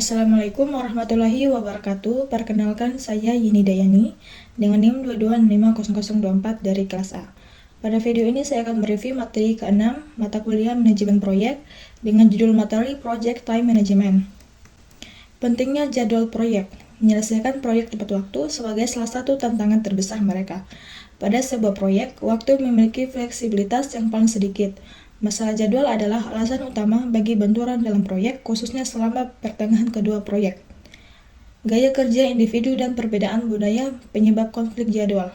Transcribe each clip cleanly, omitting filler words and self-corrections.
Assalamualaikum warahmatullahi wabarakatuh. Perkenalkan, saya Yini Dayani dengan NIM 2250024 dari kelas A. Pada video ini saya akan mereview materi ke-6 mata kuliah manajemen proyek dengan judul materi Project Time Management. Pentingnya jadwal proyek. Menyelesaikan proyek tepat waktu sebagai salah satu tantangan terbesar mereka. Pada sebuah proyek, waktu memiliki fleksibilitas yang paling sedikit. Masalah jadwal adalah alasan utama bagi benturan dalam proyek, khususnya selama pertengahan kedua proyek. Gaya kerja individu dan perbedaan budaya penyebab konflik jadwal.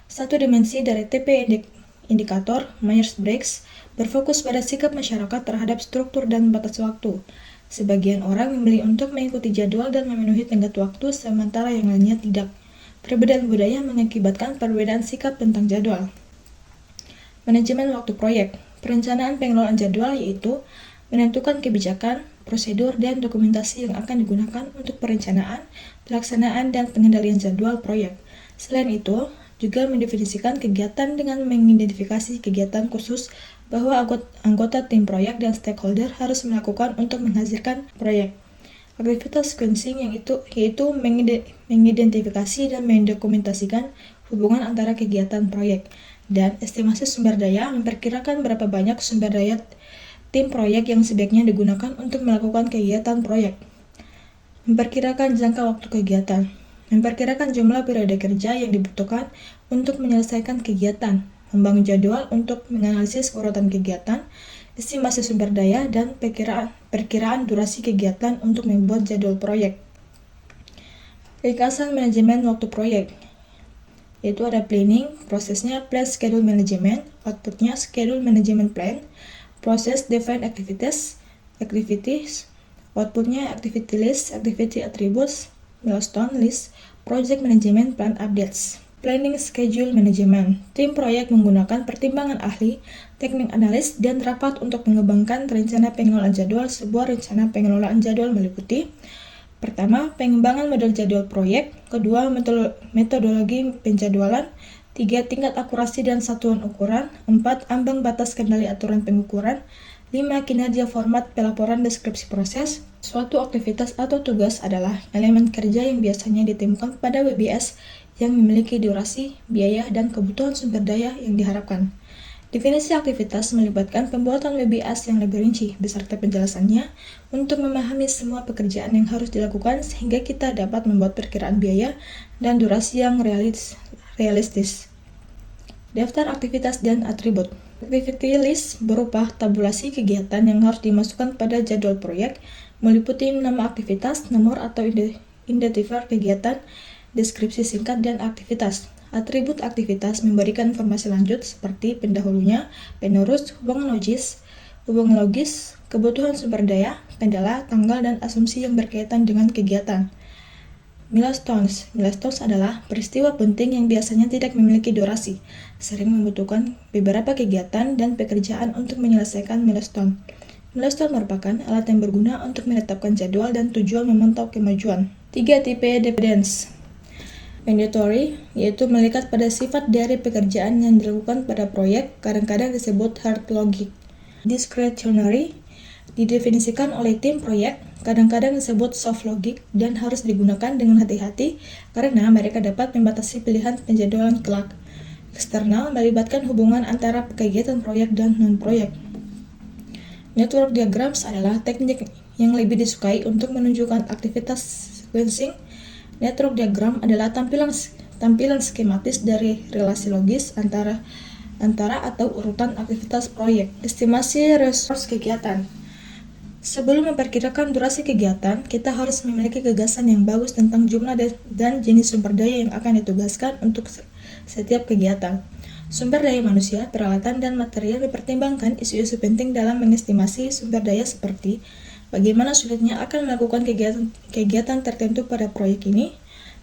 Satu dimensi dari TP indikator Myers-Briggs berfokus pada sikap masyarakat terhadap struktur dan batas waktu. Sebagian orang memilih untuk mengikuti jadwal dan memenuhi tenggat waktu, sementara yang lainnya tidak. Perbedaan budaya mengakibatkan perbedaan sikap tentang jadwal. Manajemen waktu proyek. Perencanaan pengelolaan jadwal yaitu menentukan kebijakan, prosedur, dan dokumentasi yang akan digunakan untuk perencanaan, pelaksanaan, dan pengendalian jadwal proyek. Selain itu, juga mendefinisikan kegiatan dengan mengidentifikasi kegiatan khusus bahwa anggota tim proyek dan stakeholder harus melakukan untuk menghasilkan proyek. Aktivitas sequencing yaitu mengidentifikasi dan mendokumentasikan hubungan antara kegiatan proyek. Dan estimasi sumber daya memperkirakan berapa banyak sumber daya tim proyek yang sebaiknya digunakan untuk melakukan kegiatan proyek. Memperkirakan jangka waktu kegiatan. Memperkirakan jumlah periode kerja yang dibutuhkan untuk menyelesaikan kegiatan. Membangun jadwal untuk menganalisis urutan kegiatan, estimasi sumber daya, dan perkiraan durasi kegiatan untuk membuat jadwal proyek. Ringkasan manajemen waktu proyek. Yaitu ada planning, prosesnya plan schedule management, outputnya schedule management plan, proses define activities, outputnya activity list, activity attributes, milestone list, project management plan updates. Planning schedule management. Tim proyek menggunakan pertimbangan ahli, teknik analis, dan rapat untuk mengembangkan rencana pengelolaan jadwal. Sebuah rencana pengelolaan jadwal meliputi: pertama, pengembangan model jadwal proyek. Kedua, metodologi penjadwalan. 3, tingkat akurasi dan satuan ukuran. 4, ambang batas kendali aturan pengukuran. 5, kinerja format pelaporan deskripsi proses. Suatu aktivitas atau tugas adalah elemen kerja yang biasanya ditemukan pada WBS yang memiliki durasi, biaya, dan kebutuhan sumber daya yang diharapkan. Definisi aktivitas melibatkan pembuatan WBS yang lebih rinci beserta penjelasannya untuk memahami semua pekerjaan yang harus dilakukan sehingga kita dapat membuat perkiraan biaya dan durasi yang realistis. Daftar aktivitas dan atribut. Activity list berupa tabulasi kegiatan yang harus dimasukkan pada jadwal proyek, meliputi nama aktivitas, nomor atau identifier kegiatan, deskripsi singkat, dan aktivitas. Atribut aktivitas memberikan informasi lanjut seperti pendahulunya, penerus, hubungan logis, kebutuhan sumber daya, kendala, tanggal, dan asumsi yang berkaitan dengan kegiatan. Milestones. Milestones adalah peristiwa penting yang biasanya tidak memiliki durasi, sering membutuhkan beberapa kegiatan dan pekerjaan untuk menyelesaikan milestone. Milestone merupakan alat yang berguna untuk menetapkan jadwal dan tujuan memantau kemajuan. 3 tipe dependence. Mandatory, yaitu melekat pada sifat dari pekerjaan yang dilakukan pada proyek, kadang-kadang disebut hard logic. Discretionary, didefinisikan oleh tim proyek, kadang-kadang disebut soft logic, dan harus digunakan dengan hati-hati karena mereka dapat membatasi pilihan penjadwalan kelak. Eksternal melibatkan hubungan antara kegiatan proyek dan non-proyek. Network diagrams adalah teknik yang lebih disukai untuk menunjukkan aktivitas sequencing. Network diagram adalah tampilan skematis dari relasi logis antara atau urutan aktivitas proyek. Estimasi resource kegiatan. Sebelum memperkirakan durasi kegiatan, kita harus memiliki gagasan yang bagus tentang jumlah dan jenis sumber daya yang akan ditugaskan untuk setiap kegiatan. Sumber daya manusia, peralatan, dan material dipertimbangkan. Isu-isu penting dalam mengestimasi sumber daya seperti bagaimana sulitnya akan melakukan kegiatan tertentu pada proyek ini,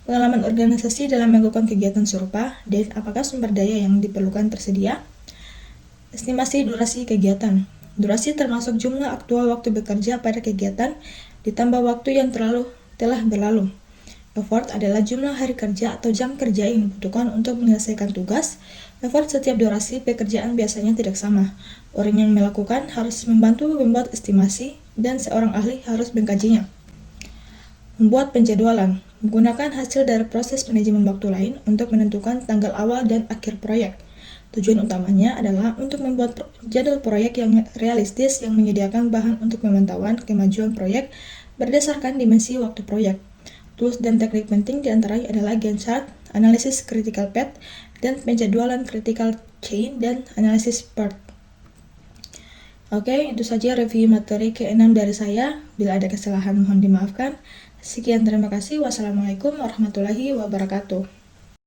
pengalaman organisasi dalam melakukan kegiatan serupa, dan apakah sumber daya yang diperlukan tersedia. Estimasi durasi kegiatan. Durasi termasuk jumlah aktual waktu bekerja pada kegiatan ditambah waktu yang telah berlalu. Effort adalah jumlah hari kerja atau jam kerja yang dibutuhkan untuk menyelesaikan tugas. Effort setiap durasi pekerjaan biasanya tidak sama. Orang yang melakukan harus membantu membuat estimasi, dan seorang ahli harus mengkajinya. Membuat penjadwalan. Menggunakan hasil dari proses manajemen waktu lain untuk menentukan tanggal awal dan akhir proyek. Tujuan utamanya adalah untuk membuat jadwal proyek yang realistis yang menyediakan bahan untuk pemantauan kemajuan proyek berdasarkan dimensi waktu proyek. Tools dan teknik penting diantaranya adalah Gantt chart, analisis critical path, dan penjadwalan critical chain dan analisis PERT. Oke, itu saja review materi ke-6 dari saya. Bila ada kesalahan mohon dimaafkan. Sekian, terima kasih. Wassalamualaikum warahmatullahi wabarakatuh.